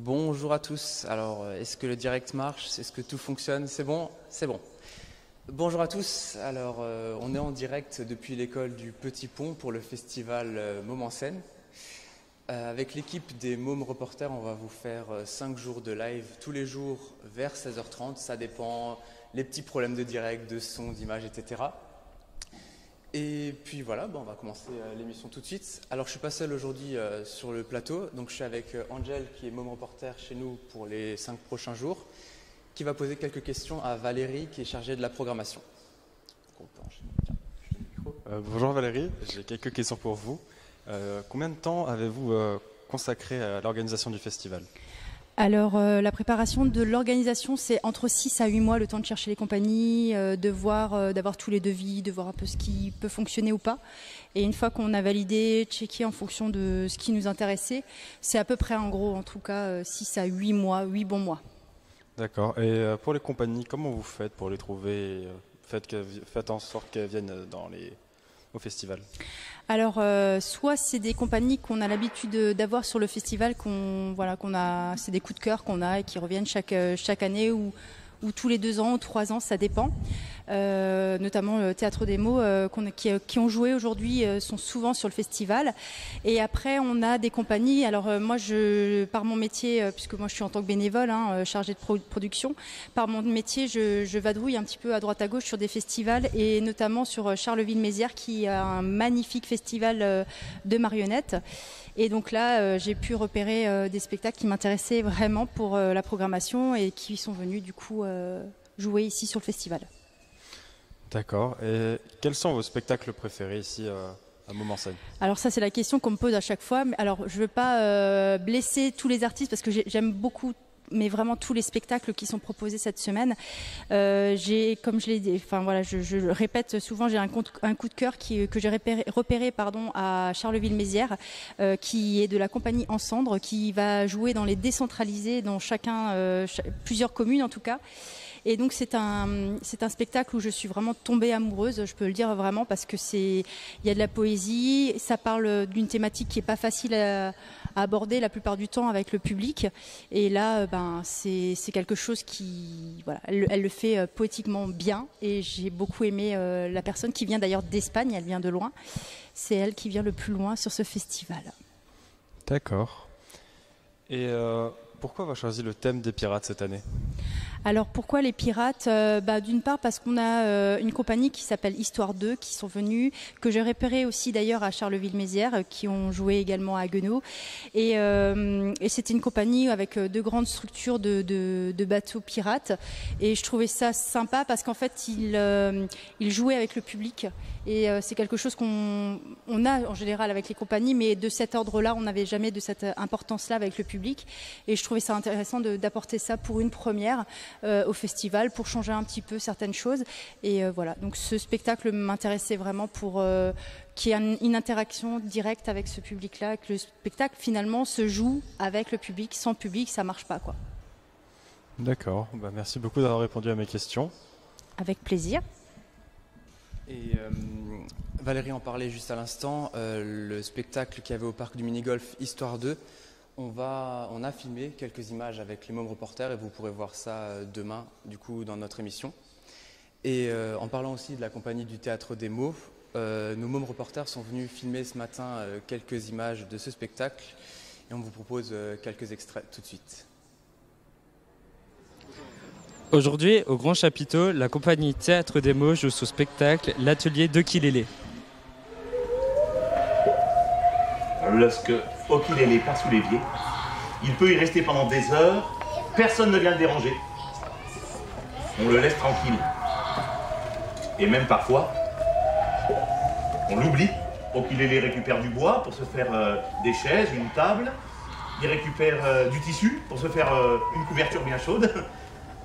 Bonjour à tous. Alors, est-ce que le direct marche? Est-ce que tout fonctionne? C'est bon? C'est bon. Bonjour à tous. Alors, on est en direct depuis l'école du Petit Pont pour le festival Môme en scène. Avec l'équipe des Mômes Reporters, on va vous faire 5 jours de live tous les jours vers 16h30. Ça dépend, les petits problèmes de direct, de son, d'image, etc. Et puis voilà, on va commencer l'émission tout de suite. Alors je ne suis pas seul aujourd'hui sur le plateau, donc je suis avec Angel qui est Môme Reporter chez nous pour les 5 prochains jours, qui va poser quelques questions à Valérie qui est chargée de la programmation. Donc, on peut enchaîner. Tiens, je te le micro. Bonjour Valérie, j'ai quelques questions pour vous. Combien de temps avez-vous consacré à l'organisation du festival ? Alors, la préparation de l'organisation, c'est entre 6 à 8 mois, le temps de chercher les compagnies, d'avoir tous les devis, de voir un peu ce qui peut fonctionner ou pas. Et une fois qu'on a validé, checké en fonction de ce qui nous intéressait, c'est à peu près, en gros, en tout cas, 6 à 8 mois, 8 bons mois. D'accord. Et pour les compagnies, comment vous faites pour les trouver ? Faites en sorte qu'elles viennent au festival. Alors, soit c'est des compagnies qu'on a l'habitude d'avoir sur le festival, c'est des coups de cœur qu'on a et qui reviennent chaque année ou tous les 2 ans ou 3 ans, ça dépend. Notamment le Théâtre des Mots qui ont joué aujourd'hui sont souvent sur le festival. Et après, on a des compagnies. Alors moi, par mon métier, puisque moi je suis en tant que bénévole, chargée de production, par mon métier, je vadrouille un petit peu à droite à gauche sur des festivals et notamment sur Charleville-Mézières qui a un magnifique festival de marionnettes. Et donc là, j'ai pu repérer des spectacles qui m'intéressaient vraiment pour la programmation et qui sont venus du coup jouer ici sur le festival. D'accord. Et quels sont vos spectacles préférés ici à Môme en scène ? Alors ça, c'est la question qu'on me pose à chaque fois. Alors je ne veux pas blesser tous les artistes parce que j'aime beaucoup, mais vraiment tous les spectacles qui sont proposés cette semaine. Comme je l'ai dit, je le répète souvent, j'ai un coup de cœur que j'ai repéré à Charleville-Mézières, qui est de la compagnie En Cendres, qui va jouer dans les décentralisés, dans plusieurs communes en tout cas. Et donc c'est un spectacle où je suis vraiment tombée amoureuse, je peux le dire vraiment, parce que il y a de la poésie, ça parle d'une thématique qui est pas facile à aborder la plupart du temps avec le public. Et là, c'est quelque chose qui, elle le fait poétiquement bien. Et j'ai beaucoup aimé la personne qui vient d'ailleurs d'Espagne, elle vient de loin. C'est elle qui vient le plus loin sur ce festival. D'accord. Et pourquoi avoir choisi le thème des pirates cette année ? Alors pourquoi les pirates ? D'une part parce qu'on a une compagnie qui s'appelle Histoire 2 qui sont venus, que j'ai repéré aussi d'ailleurs à Charleville-Mézières, qui ont joué également à Haguenau. Et c'était une compagnie avec 2 grandes structures de bateaux pirates. Et je trouvais ça sympa parce qu'en fait ils jouaient avec le public. Et c'est quelque chose qu'on a en général avec les compagnies, mais de cet ordre-là, on n'avait jamais de cette importance-là avec le public. Et je trouvais ça intéressant d'apporter ça pour une première au festival, pour changer un petit peu certaines choses. Et voilà, donc ce spectacle m'intéressait vraiment pour qu'il y ait une interaction directe avec ce public-là, que le spectacle finalement se joue avec le public. Sans public, ça ne marche pas, quoi. D'accord, merci beaucoup d'avoir répondu à mes questions. Avec plaisir. Et Valérie en parlait juste à l'instant, le spectacle qu'il y avait au parc du mini-golf Histoire 2, on a filmé quelques images avec les Mômes Reporters et vous pourrez voir ça demain du coup dans notre émission. Et en parlant aussi de la compagnie du Théâtre des Mots, nos Mômes Reporters sont venus filmer ce matin quelques images de ce spectacle et on vous propose quelques extraits tout de suite. Aujourd'hui, au Grand Chapiteau, la compagnie Théâtre des Mots joue son spectacle L'Atelier d'Okilélé. Lorsque Okilélé passe sous l'évier, il peut y rester pendant des heures, personne ne vient le déranger. On le laisse tranquille. Et même parfois, on l'oublie. Okilélé récupère du bois pour se faire des chaises, une table. Il récupère du tissu pour se faire une couverture bien chaude.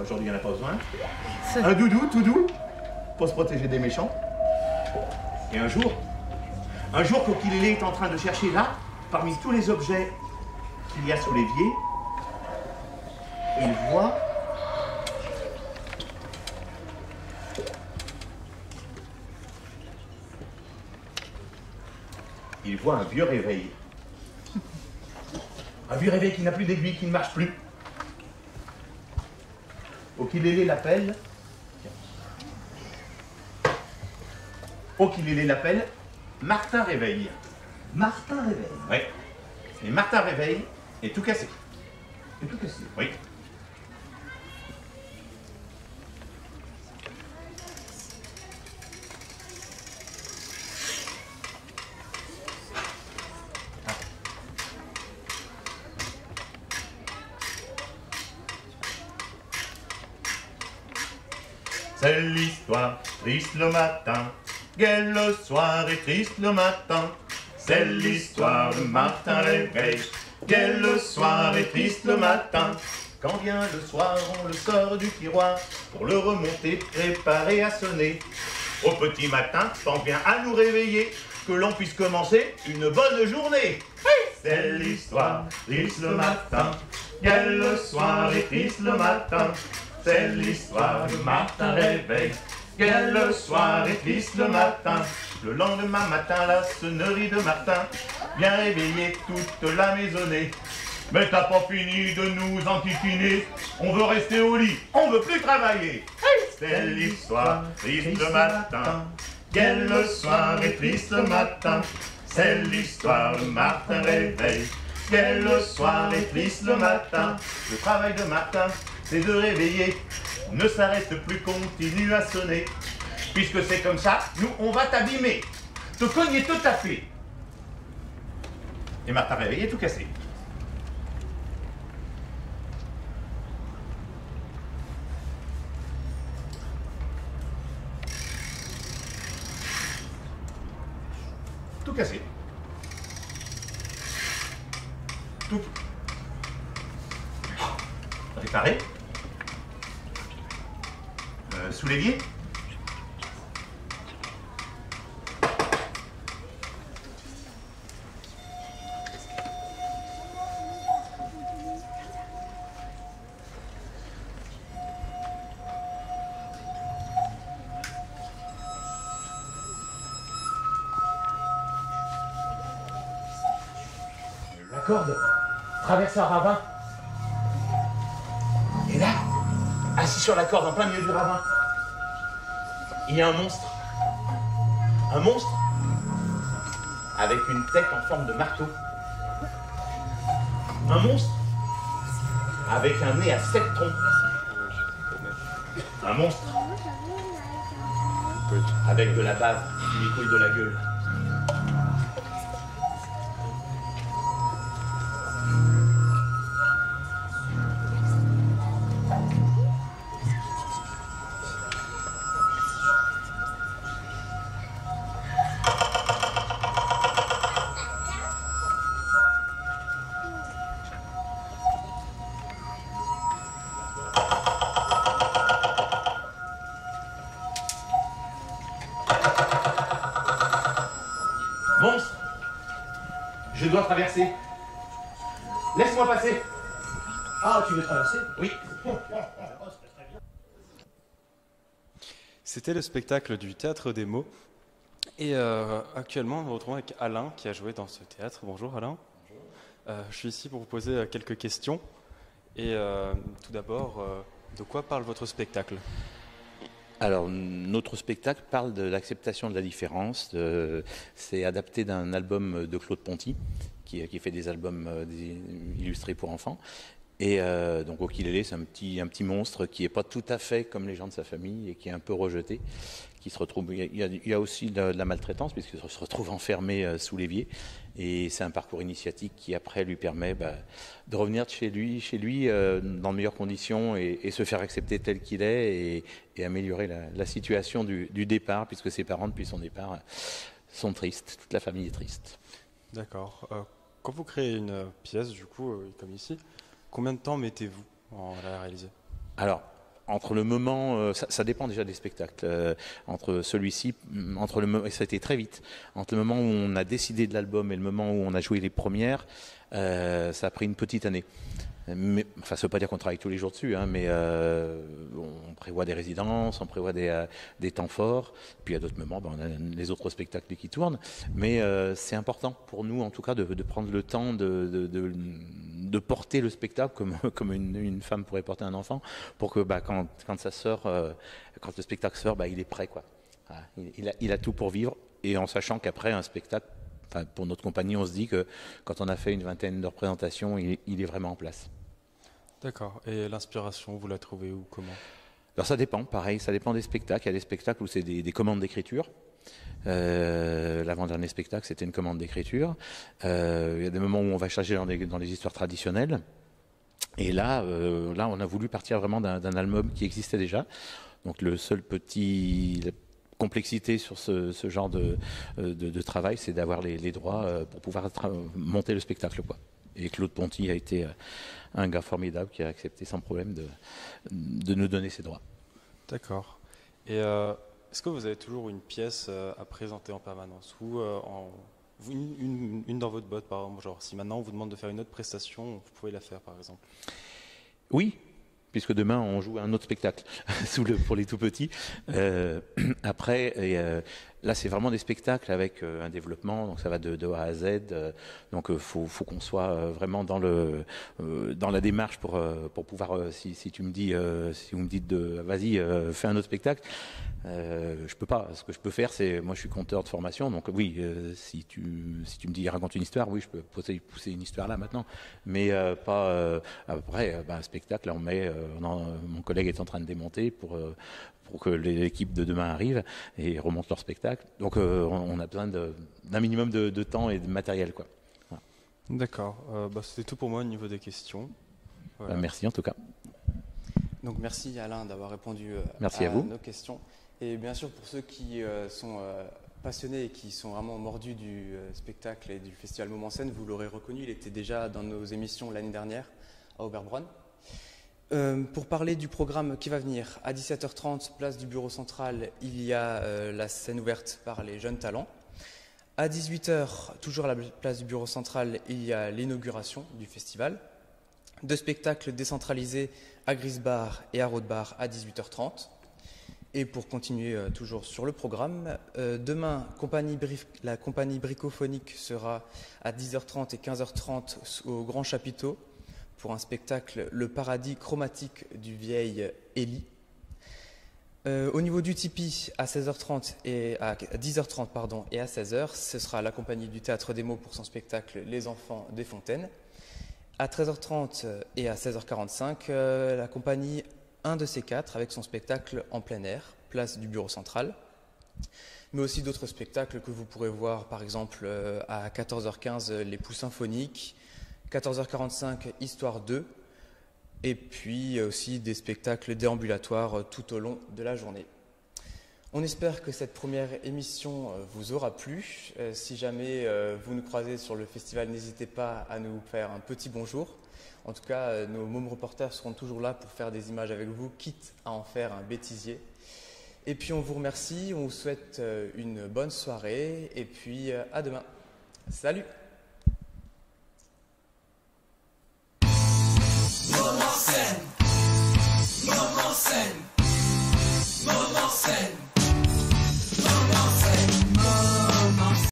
Aujourd'hui, il n'y en a pas besoin. Un doudou, tout doux, pour se protéger des méchants. Et un jour qu'Okilélé est en train de chercher là, parmi tous les objets qu'il y a sous l'évier, il voit un vieux réveil. Un Aiguille réveil qui n'a plus d'aiguille, qui ne marche plus. Okilélé l'appelle. Okilélé l'appelle Martin Réveil. Martin Réveil. Oui. Et Martin Réveil est tout cassé. C'est tout cassé. Oui. C'est l'histoire triste le matin, gai le soir et triste le matin. C'est l'histoire de Martin Réveil, gai le soir et triste le matin. Quand vient le soir, on le sort du tiroir pour le remonter, préparé à sonner. Au petit matin, t'en viens à nous réveiller, que l'on puisse commencer une bonne journée. C'est l'histoire triste le matin, gai le soir et triste le matin. C'est l'histoire de Martin Réveil, gai le soir et triste le matin. Le lendemain matin, la sonnerie de Martin vient réveiller toute la maisonnée. Mais t'as pas fini de nous enquiquiner, on veut rester au lit, on veut plus travailler. C'est l'histoire triste le matin, gai le soir et triste le matin. C'est l'histoire de Martin Réveil, gai le soir et triste le matin. Le travail de Martin, c'est de réveiller, ne s'arrête plus, continue à sonner. Puisque c'est comme ça, nous on va t'abîmer, te cogner, te taper. Et Martin Réveil est tout cassé. Tout cassé. Tout réparé. Sous l'évier. La corde traverse un ravin. Et là, assis sur la corde en plein milieu du ravin, il y a un monstre. Un monstre avec une tête en forme de marteau. Un monstre avec un nez à 7 troncs. Un monstre avec de la bave qui lui coule de la gueule. Monstre, je dois traverser. Laisse-moi passer. Ah, tu veux traverser? Oui. C'était le spectacle du Théâtre des Mots. Et actuellement, nous nous retrouvons avec Alain qui a joué dans ce théâtre. Bonjour Alain. Bonjour. Je suis ici pour vous poser quelques questions. Et tout d'abord, de quoi parle votre spectacle ? Alors, notre spectacle parle de l'acceptation de la différence. C'est adapté d'un album de Claude Ponty, qui fait des albums illustrés pour enfants. Et donc, Okilélé, c'est un petit monstre qui n'est pas tout à fait comme les gens de sa famille et qui est un peu rejeté. Qui se retrouve, il y a aussi de la maltraitance, puisqu'il se retrouve enfermé sous l'évier. Et c'est un parcours initiatique qui, après, lui permet de revenir chez lui dans de meilleures conditions et se faire accepter tel qu'il est et améliorer la situation du départ, puisque ses parents, depuis son départ, sont tristes. Toute la famille est triste. D'accord. Quand vous créez une pièce, du coup, comme ici, combien de temps mettez-vous à la réaliser ? Alors, entre le moment, ça dépend déjà des spectacles, entre celui-ci, et ça a été très vite, entre le moment où on a décidé de l'album et le moment où on a joué les premières, ça a pris une petite année. Mais, enfin, ça ne veut pas dire qu'on travaille tous les jours dessus, hein, mais on prévoit des résidences, on prévoit des temps forts. Puis à d'autres moments, on a les autres spectacles qui tournent. Mais c'est important pour nous, en tout cas, de prendre le temps de porter le spectacle comme une femme pourrait porter un enfant, pour que quand ça sort, quand le spectacle sort, il est prêt, quoi. Voilà. Il a tout pour vivre, et en sachant qu'après un spectacle, pour notre compagnie, on se dit que quand on a fait une vingtaine de représentations, il est vraiment en place. D'accord. Et l'inspiration, vous la trouvez où, comment? Alors ça dépend, pareil, ça dépend des spectacles. Il y a des spectacles où c'est des commandes d'écriture. L'avant-dernier spectacle, c'était une commande d'écriture. Il y a des moments où on va chercher dans les histoires traditionnelles. Et là, on a voulu partir vraiment d'un album qui existait déjà. Donc la complexité sur ce genre de travail, c'est d'avoir les droits pour pouvoir monter le spectacle, quoi. Et Claude Ponty a été un gars formidable qui a accepté sans problème de nous donner ses droits. D'accord. Et est-ce que vous avez toujours une pièce à présenter en permanence, ou une dans votre boîte, par exemple, genre si maintenant on vous demande de faire une autre prestation, vous pouvez la faire, par exemple? Oui, puisque demain on joue un autre spectacle pour les tout petits. Après, là c'est vraiment des spectacles avec un développement, donc ça va de A à Z. Donc faut qu'on soit vraiment dans la démarche pour pouvoir. Si vous me dites vas-y, fais un autre spectacle. Je peux pas. Ce que je peux faire, c'est, moi je suis conteur de formation, donc oui, si tu me dis raconte une histoire, oui, je peux pousser une histoire là maintenant, mais pas après un spectacle. Là, mon collègue est en train de démonter pour que l'équipe de demain arrive et remonte leur spectacle. Donc on a besoin d'un minimum de temps et de matériel, quoi. Voilà. D'accord. C'était tout pour moi au niveau des questions. Voilà. Merci en tout cas. Donc merci Alain d'avoir répondu à nos questions. Et bien sûr, pour ceux qui sont passionnés et qui sont vraiment mordus du spectacle et du Festival Moment Scène, vous l'aurez reconnu, il était déjà dans nos émissions l'année dernière à Oberbronn. Pour parler du programme qui va venir, à 17h30, place du Bureau Central, il y a la scène ouverte par les jeunes talents. À 18h, toujours à la place du Bureau Central, il y a l'inauguration du festival. 2 spectacles décentralisés à Grisbar et à Rodebar à 18h30. Et pour continuer toujours sur le programme, demain, la compagnie bricophonique sera à 10h30 et 15h30 au Grand Chapiteau pour un spectacle Le paradis chromatique du vieil Élie. Au niveau du Tipeee, à 16h30 et à 10h30 et à 16h, ce sera la compagnie du Théâtre des Mots pour son spectacle Les Enfants des Fontaines. À 13h30 et à 16h45, la compagnie 1 de ces 4 avec son spectacle en plein air, place du Bureau Central. Mais aussi d'autres spectacles que vous pourrez voir, par exemple à 14h15, Les Pouls Symphoniques, 14h45, Histoire 2, et puis aussi des spectacles déambulatoires tout au long de la journée. On espère que cette première émission vous aura plu. Si jamais vous nous croisez sur le festival, n'hésitez pas à nous faire un petit bonjour. En tout cas, nos mômes reporters seront toujours là pour faire des images avec vous, quitte à en faire un bêtisier. Et puis on vous remercie, on vous souhaite une bonne soirée, et puis à demain. Salut!